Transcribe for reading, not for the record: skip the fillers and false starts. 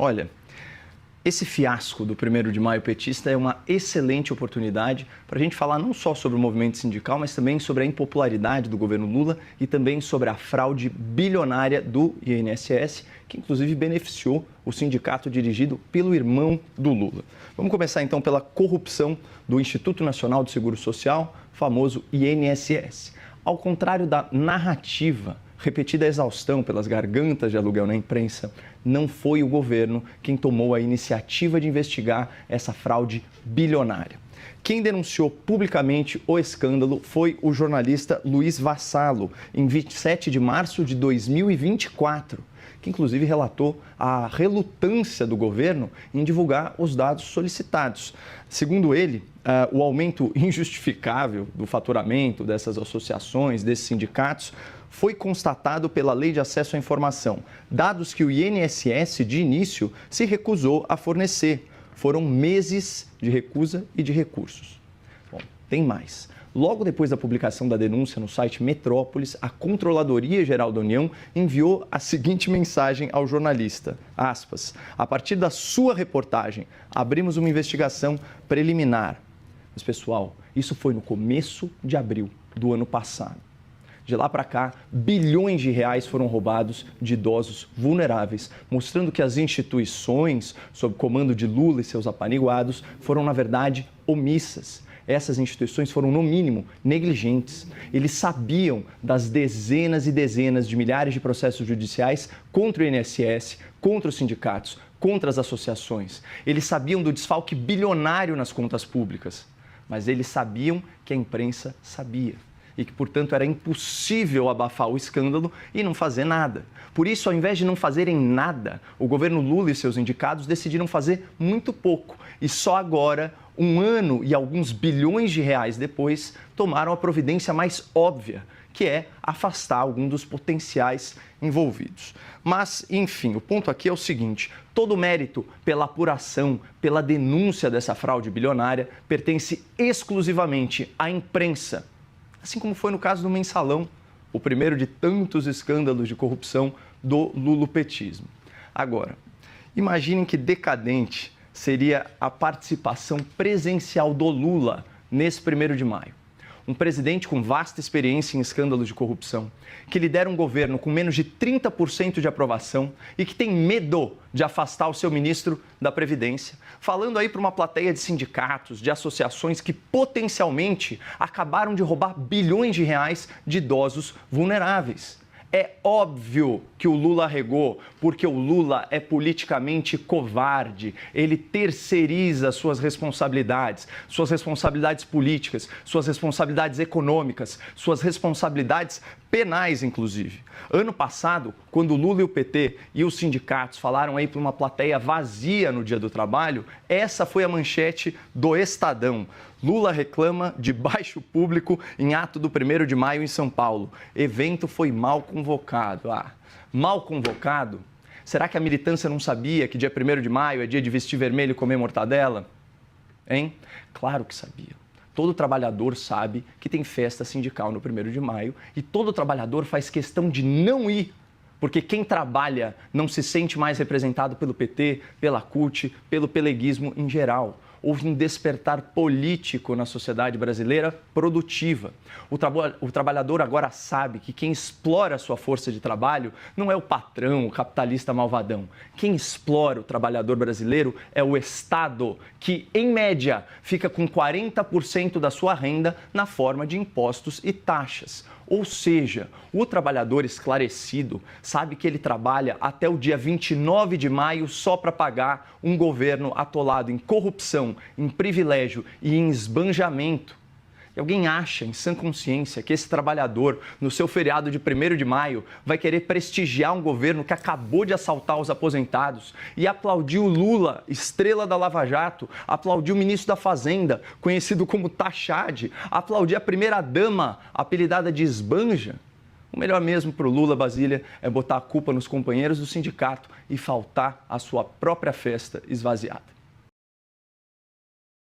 Olha, esse fiasco do 1º de maio petista é uma excelente oportunidade para a gente falar não só sobre o movimento sindical, mas também sobre a impopularidade do governo Lula e também sobre a fraude bilionária do INSS, que inclusive beneficiou o sindicato dirigido pelo irmão do Lula. Vamos começar então pela corrupção do Instituto Nacional do Seguro Social, famoso INSS. Ao contrário da narrativa repetida a exaustão pelas gargantas de aluguel na imprensa, não foi o governo quem tomou a iniciativa de investigar essa fraude bilionária. Quem denunciou publicamente o escândalo foi o jornalista Luiz Vassalo, em 27 de março de 2024, que inclusive relatou a relutância do governo em divulgar os dados solicitados. Segundo ele, o aumento injustificável do faturamento dessas associações, desses sindicatos, foi constatado pela Lei de Acesso à Informação, dados que o INSS, de início, se recusou a fornecer. Foram meses de recusa e de recursos. Bom, tem mais. Logo depois da publicação da denúncia no site Metrópolis, a Controladoria Geral da União enviou a seguinte mensagem ao jornalista, aspas, a partir da sua reportagem, abrimos uma investigação preliminar. Mas, pessoal, isso foi no começo de abril do ano passado. De lá para cá, bilhões de reais foram roubados de idosos vulneráveis, mostrando que as instituições, sob comando de Lula e seus apaniguados, foram, na verdade, omissas. Essas instituições foram, no mínimo, negligentes. Eles sabiam das dezenas e dezenas de milhares de processos judiciais contra o INSS, contra os sindicatos, contra as associações. Eles sabiam do desfalque bilionário nas contas públicas, mas eles sabiam que a imprensa sabia. E que, portanto, era impossível abafar o escândalo e não fazer nada. Por isso, ao invés de não fazerem nada, o governo Lula e seus indicados decidiram fazer muito pouco. E só agora, 1 ano e alguns bilhões de reais depois, tomaram a providência mais óbvia, que é afastar algum dos potenciais envolvidos. Mas, enfim, o ponto aqui é o seguinte, todo o mérito pela apuração, pela denúncia dessa fraude bilionária, pertence exclusivamente à imprensa. Assim como foi no caso do Mensalão, o primeiro de tantos escândalos de corrupção do lulopetismo. Agora, imaginem que decadente seria a participação presencial do Lula nesse 1º de maio. Um presidente com vasta experiência em escândalos de corrupção, que lidera um governo com menos de 30% de aprovação e que tem medo de afastar o seu ministro da Previdência, falando aí para uma plateia de sindicatos, de associações que potencialmente acabaram de roubar bilhões de reais de idosos vulneráveis. É óbvio que o Lula arregou, porque o Lula é politicamente covarde. Ele terceiriza suas responsabilidades políticas, suas responsabilidades econômicas, suas responsabilidades penais, inclusive. Ano passado, quando o Lula e o PT e os sindicatos falaram aí para uma plateia vazia no Dia do Trabalho, essa foi a manchete do Estadão. Lula reclama de baixo público em ato do 1º de maio em São Paulo. Evento foi mal convocado. Mal convocado? Será que a militância não sabia que dia 1º de maio é dia de vestir vermelho e comer mortadela? Hein? Claro que sabia. Todo trabalhador sabe que tem festa sindical no 1º de maio e todo trabalhador faz questão de não ir, porque quem trabalha não se sente mais representado pelo PT, pela CUT, pelo peleguismo em geral. Houve um despertar político na sociedade brasileira produtiva. O trabalhador agora sabe que quem explora a sua força de trabalho não é o patrão, o capitalista malvadão. Quem explora o trabalhador brasileiro é o Estado, que, em média, fica com 40% da sua renda na forma de impostos e taxas. Ou seja, o trabalhador esclarecido sabe que ele trabalha até o dia 29 de maio só para pagar um governo atolado em corrupção, em privilégio e em esbanjamento. E alguém acha, em sã consciência, que esse trabalhador, no seu feriado de 1º de maio, vai querer prestigiar um governo que acabou de assaltar os aposentados e aplaudir o Lula, estrela da Lava Jato, aplaudir o ministro da Fazenda, conhecido como Tachad, aplaudir a primeira-dama, apelidada de Esbanja? O melhor mesmo para o Lula, Basília, é botar a culpa nos companheiros do sindicato e faltar à sua própria festa esvaziada.